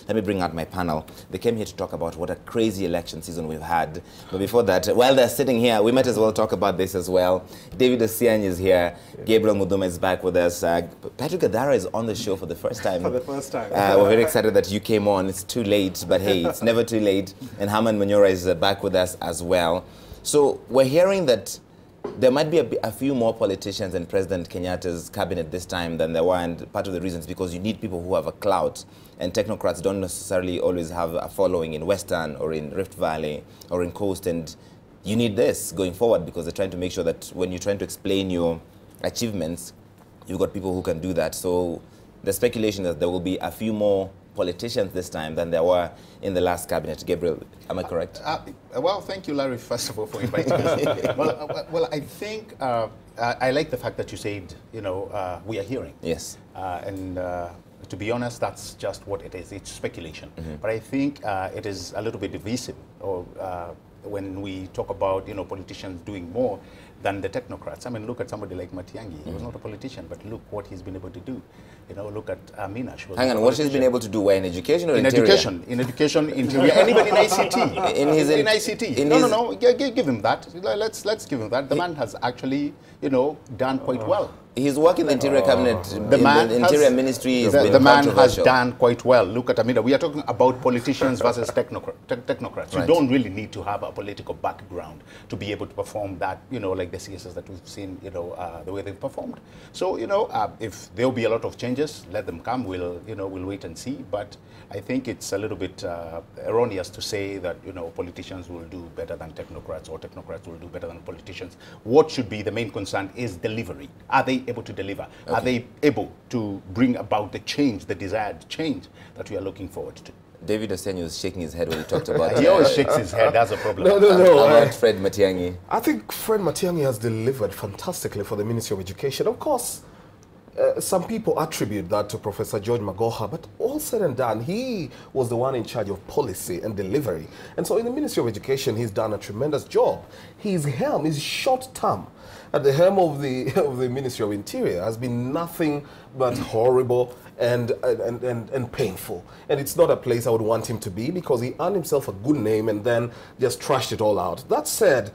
let me bring out my panel. They came here to talk about what a crazy election season we've had. But before that, while they're sitting here, we might as well talk about this as well. David Osiany is here. Gabriel Muthuma is back with us. Patrick Gadara is on the show for the first time. For the first time. We're very excited that you came on. It's too late, but hey, it's never too late. And Herman Manyora is back with us as well. So we're hearing that there might be a few more politicians in President Kenyatta's cabinet this time than there were, and part of the reason is because you need people who have a clout, and technocrats don't necessarily always have a following in Western or in Rift Valley or in Coast, and you need this going forward because they're trying to make sure that when you're trying to explain your achievements, you've got people who can do that. So the speculation is that there will be a few more politicians this time than there were in the last cabinet. Gabriel, am I correct? Well, thank you, Larry, first of all, for inviting us. Well, I think I like the fact that you said, we are hearing. Yes. And to be honest, that's just what it is. It's speculation. But I think it is a little bit divisive, or when we talk about, politicians doing more than the technocrats. I mean, look at somebody like Matiang'i. He was not a politician, but look what he's been able to do. Look at Amina. Hang on, what she's been able to do? Where, in education or in interior? In education, interior, and even in ICT. In ICT. No. Give him that. Let's give him that. The man has actually, done quite well. His work in the Interior Cabinet, the Interior Ministry, the man has done quite well. Look at Amina. We are talking about politicians versus technocrats. Right. You don't really need to have a political background to be able to perform that, like the CSs that we've seen, the way they've performed. So, if there'll be a lot of changes, let them come. We'll wait and see. But I think it's a little bit erroneous to say that, politicians will do better than technocrats or technocrats will do better than politicians. What should be the main concern is delivery. Are they able to deliver? Okay. Are they able to bring about the change, the desired change that we are looking forward to? David Osiany was shaking his head when he talked about he always shakes his head, that's a problem. No. About Fred Matiang'i. I think Fred Matiang'i has delivered fantastically for the Ministry of Education. Of course, some people attribute that to Professor George Magoha, but all said and done, he was the one in charge of policy and delivery. And so in the Ministry of Education, he's done a tremendous job. His short term at the helm of the Ministry of Interior has been nothing but horrible and painful. And it's not a place I would want him to be, because he earned himself a good name and then just trashed it all out. That said,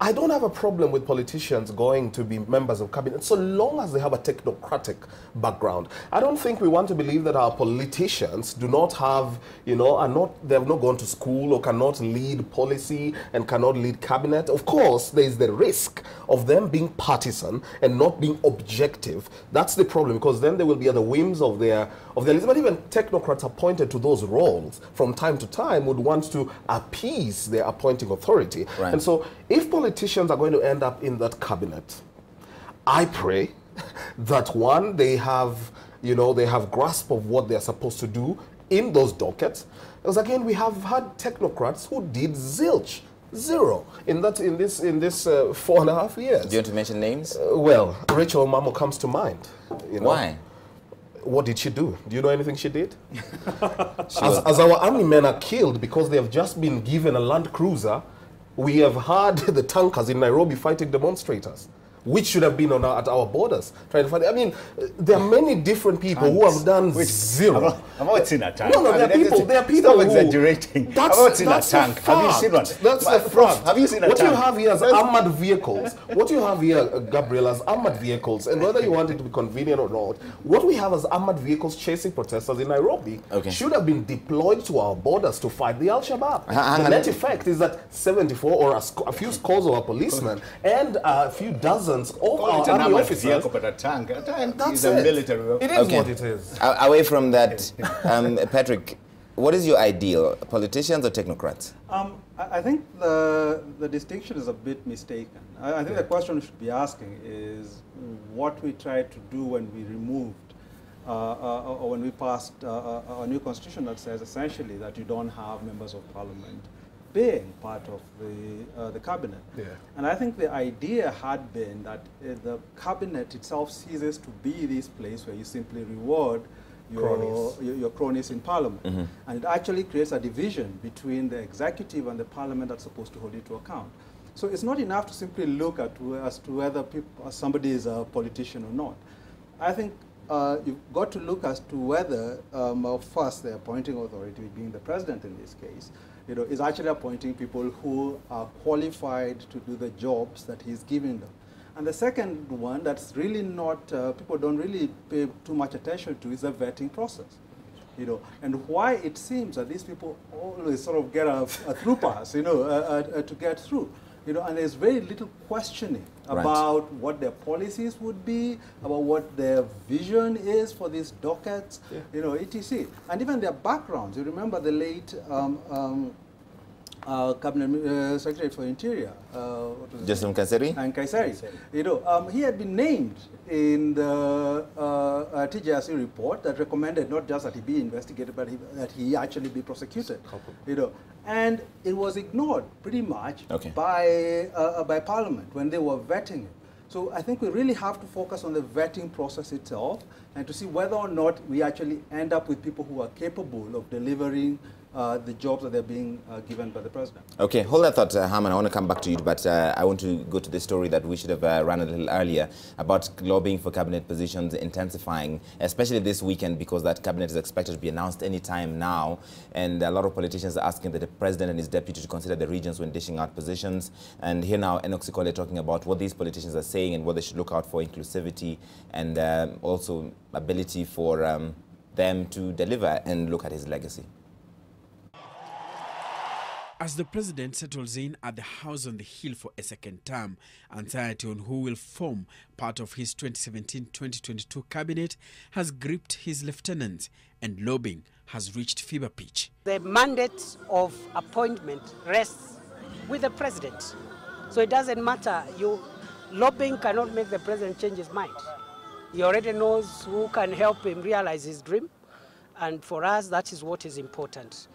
I don't have a problem with politicians going to be members of cabinet so long as they have a technocratic background. I don't think we want to believe that our politicians do not have, they have not gone to school or cannot lead policy and cannot lead cabinet. Of course, there is the risk of them being partisan and not being objective. That's the problem, because then they will be at the whims of their leaders. But even technocrats appointed to those roles from time to time would want to appease their appointing authority. Right. And so if politicians are going to end up in that cabinet, I pray that one, they have grasp of what they're supposed to do in those dockets. Because again, we have had technocrats who did zilch. Zero in this 4.5 years. Do you want to mention names? Well, Rachel Mamo comes to mind. Why? What did she do? Do you know anything she did? As our army men are killed because they have just been given a Land Cruiser, we have had the tankers in Nairobi fighting demonstrators, which should have been at our borders trying to fight. I mean, there are many different people who have done zero. I've not seen a tank. No, there are people Stop exaggerating. I've not seen a tank. Have you seen one? That's the fact. Have you seen a tank? What you have here is armored vehicles. What you have here, Gabriel, is armored vehicles. And whether you want it to be convenient or not, what we have as armored vehicles chasing protesters in Nairobi should have been deployed to our borders to fight the Al-Shabaab. The net effect is that 74 or a few scores of our policemen and a few dozens of our army officers. Vehicle, but a tank is it. a military. It is what it is. Away from that, Patrick, what is your ideal? Politicians or technocrats? I think the distinction is a bit mistaken. I think the question we should be asking is what we tried to do when we removed or when we passed a new constitution that says essentially that you don't have members of parliament being part of the cabinet. Yeah. And I think the idea had been that the cabinet itself ceases to be this place where you simply reward your cronies in parliament. Mm-hmm. And it actually creates a division between the executive and the parliament that's supposed to hold you to account. So it's not enough to simply look at as to whether somebody is a politician or not. I think you've got to look as to whether, first, the appointing authority, being the president in this case, is actually appointing people who are qualified to do the jobs that he's giving them. And the second one that's really not, people don't really pay too much attention to is the vetting process. And why it seems that these people always sort of get a through pass, to get through. And there's very little questioning about what their policies would be, about what their vision is for these dockets, etc. And even their backgrounds. You remember the late Cabinet Secretary for Interior, Justin Kaiseri? And Kaiseri. He had been named in the TJRC report that recommended not just that he be investigated, but that he actually be prosecuted. And it was ignored pretty much by Parliament when they were vetting it. So I think we really have to focus on the vetting process itself and to see whether or not we actually end up with people who are capable of delivering the jobs that they're being given by the president. Okay, hold that thought, Herman. I want to come back to you, but I want to go to the story that we should have run a little earlier about lobbying for cabinet positions intensifying, especially this weekend, because that cabinet is expected to be announced any time now, and a lot of politicians are asking the president and his deputy to consider the regions when dishing out positions. And here now, Osiany talking about what these politicians are saying and what they should look out for: inclusivity and also ability for them to deliver, and look at his legacy. As the president settles in at the House on the Hill for a second term, anxiety on who will form part of his 2017-2022 cabinet has gripped his lieutenants, and lobbying has reached fever pitch. The mandate of appointment rests with the president. So it doesn't matter. Lobbying cannot make the president change his mind. He already knows who can help him realize his dream, and for us, that is what is important.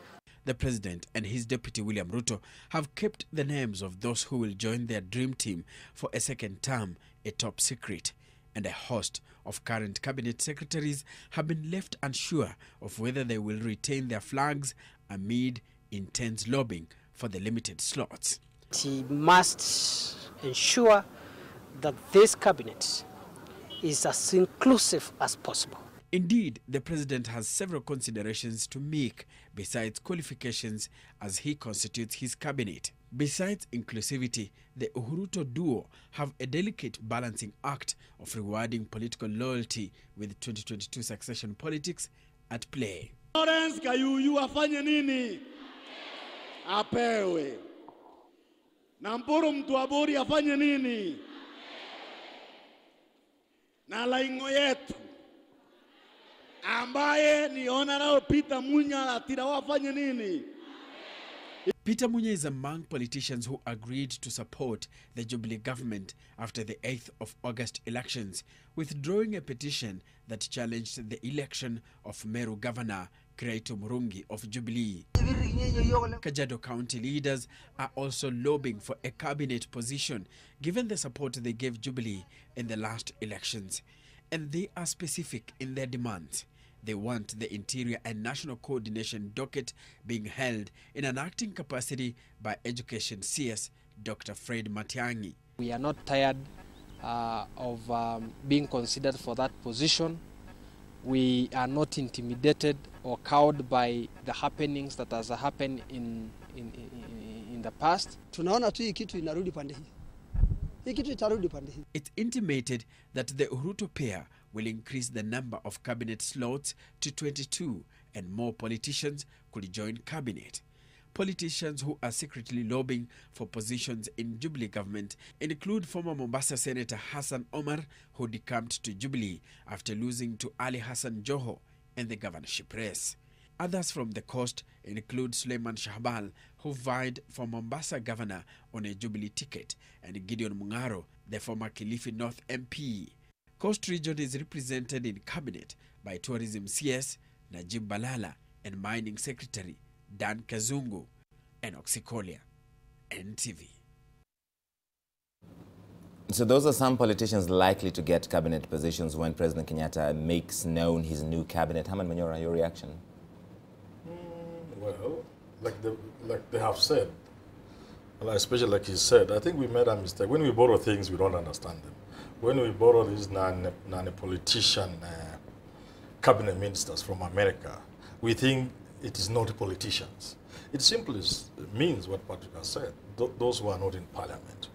The president and his deputy William Ruto have kept the names of those who will join their dream team for a second term a top secret, and a host of current cabinet secretaries have been left unsure of whether they will retain their flags amid intense lobbying for the limited slots. He must ensure that this cabinet is as inclusive as possible. Indeed, the president has several considerations to make besides qualifications as he constitutes his cabinet. Besides inclusivity, the Uhuruto duo have a delicate balancing act of rewarding political loyalty with 2022 succession politics at play. Lawrence Kayuyu afanye nini? Apewe. Na Mporo Mtuabori afanye nini? Na Laingo yetu ambaye niona nao Peter Munya atira wafanye nini? Peter Munya is among politicians who agreed to support the Jubilee government after the 8th of August elections, withdrawing a petition that challenged the election of Meru Governor Kiraitu Murungi of Jubilee. Kajiado County leaders are also lobbying for a cabinet position, given the support they gave Jubilee in the last elections. And they are specific in their demands. They want the Interior and National Coordination docket being held in an acting capacity by Education CS Dr. Fred Matiang'i. We are not tired of being considered for that position. We are not intimidated or cowed by the happenings that has happened in the past. Tunaona tu hii kitu inarudi pande hii. It's intimated that the Uhuruto pair will increase the number of cabinet slots to 22, and more politicians could join cabinet. Politicians who are secretly lobbying for positions in Jubilee government include former Mombasa Senator Hassan Omar, who decamped to Jubilee after losing to Ali Hassan Joho in the governorship race. Others from the coast include Suleiman Shahbal, who vied for Mombasa governor on a Jubilee ticket, and Gideon Mungaro, the former Kilifi North MP. Coast region is represented in cabinet by Tourism CS Najib Balala and Mining Secretary Dan Kazungu. And Osiany, NTV. So those are some politicians likely to get cabinet positions when President Kenyatta makes known his new cabinet. Herman Manyora, your reaction? Well, like they have said, especially like he said, I think we made a mistake. When we borrow things, we don't understand them. When we borrow these non-politician cabinet ministers from America, we think it is not politicians. It simply means what Patrick has said, those who are not in parliament.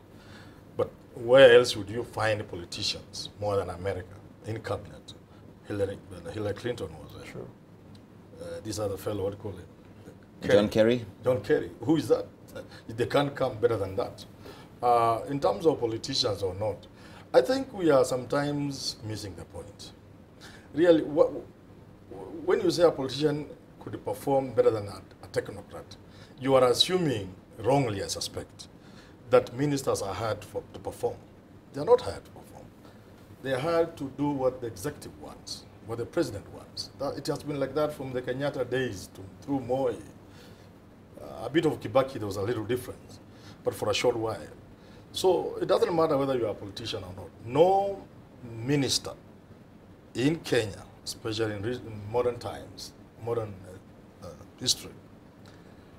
But where else would you find politicians more than America in cabinet? Hillary Clinton was there. Sure. These are the fellow, what do you call it? John Kerry? John Kerry. Who is that? They can't come better than that. In terms of politicians or not, I think we are sometimes missing the point. Really, when you say a politician could perform better than a technocrat, you are assuming, wrongly I suspect, that ministers are hired to perform. They are not hired to perform. They are hired to do what the executive wants, what the president wants. It has been like that from the Kenyatta days through Moi. A bit of Kibaki, there was a little difference, but for a short while. So it doesn't matter whether you are a politician or not. No minister in Kenya, especially in modern times, modern history,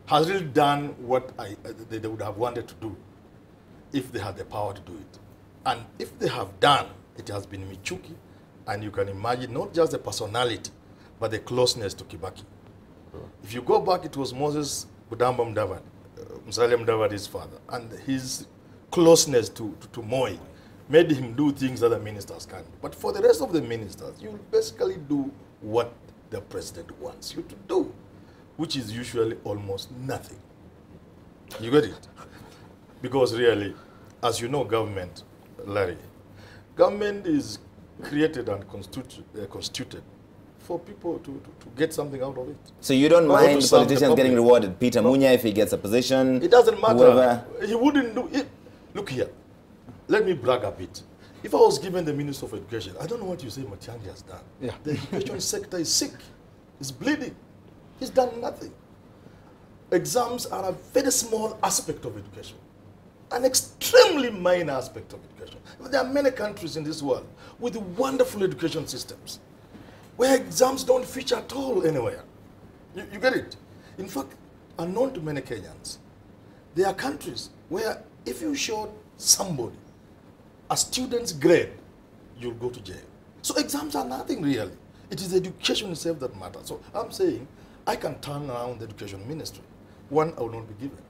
has really done what they would have wanted to do if they had the power to do it. And if they have done, it has been Michuki, and you can imagine not just the personality, but the closeness to Kibaki. If you go back, it was Moses Budamba Mudavadi, Musalia Mudavadi's father, and his closeness to Moi made him do things that the ministers can't do. But for the rest of the ministers, you basically do what the president wants you to do, which is usually almost nothing. You get it? Because really, as you know, government, Larry, government is created and constituted for people to get something out of it. So you don't mind politicians getting rewarded? Peter Munya, if he gets a position? It doesn't matter. Whoever. He wouldn't do it. Look here. Let me brag a bit. If I was given the Minister of Education, I don't know what you say Matiang'i has done. Yeah. The education sector is sick. It's bleeding. He's done nothing. Exams are a very small aspect of education. An extremely minor aspect of education. There are many countries in this world with wonderful education systems where exams don't feature at all anywhere. You get it? In fact, unknown to many Kenyans, there are countries where if you show somebody a student's grade, you'll go to jail. So exams are nothing really. It is education itself that matters. So I'm saying I can turn around the education ministry. One, I will not be given.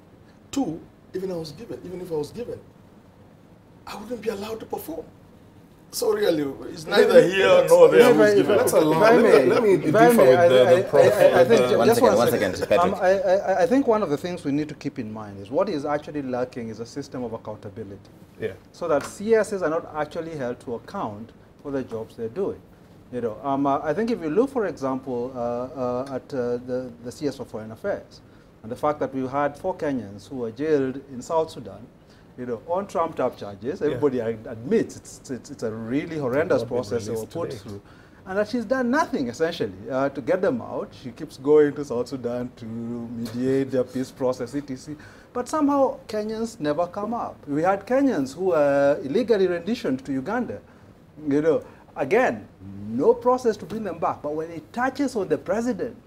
Two, even if I was given, I wouldn't be allowed to perform. So really, it's neither here nor there. Let's allow. Let me differ with the Prof. I think just one second, Patrick. I think one of the things we need to keep in mind is what is actually lacking is a system of accountability. Yeah. So that CSs are not actually held to account for the jobs they're doing. You know, I think if you look, for example, at the CS for Foreign Affairs, and the fact that we had 4 Kenyans who were jailed in South Sudan, you know, on trumped-up charges. Everybody admits it's a really horrendous process they were put through. And that she's done nothing, essentially, to get them out. She keeps going to South Sudan to mediate their peace process, etc. But somehow, Kenyans never come up. We had Kenyans who were illegally renditioned to Uganda. You know, again, no process to bring them back. But when it touches on the president,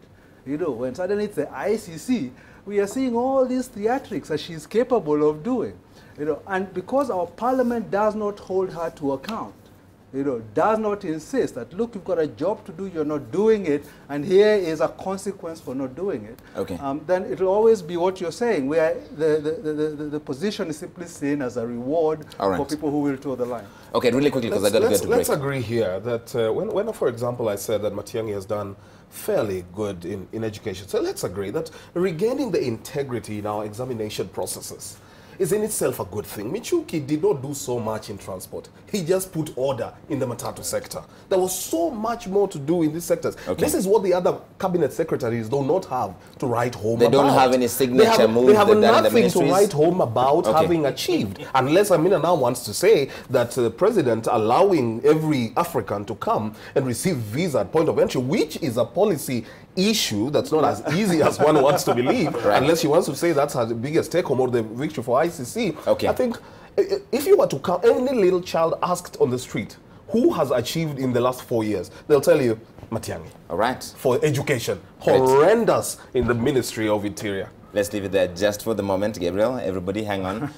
you know, when suddenly it's the ICC, we are seeing all these theatrics that she's capable of doing. You know, and because our parliament does not hold her to account, you know, does not insist that, look, you've got a job to do, you're not doing it, and here is a consequence for not doing it, okay. Then it will always be what you're saying, where the position is simply seen as a reward for people who will toe the line. Okay, really quickly, because I got to get to break. Let's agree here that when, for example, I said that Matiang'i has done fairly good in education, so let's agree that regaining the integrity in our examination processes is in itself a good thing. Michuki did not do so much in transport. He just put order in the matatu sector. There was so much more to do in these sectors. Okay. This is what the other cabinet secretaries do not have to write home about. They don't have any signature moves. They have nothing to write home about having achieved. Unless Amina now wants to say that the president allowing every African to come and receive visa at point of entry, which is a policy issue that's not as easy as one wants to believe, unless she wants to say that's her biggest take home or the victory for ICC. Okay. I think if you were to count any little child asked on the street who has achieved in the last 4 years, they'll tell you Matiang'i. All right. For education. Horrendous in the Ministry of Interior. Let's leave it there just for the moment, Gabriel. Everybody hang on.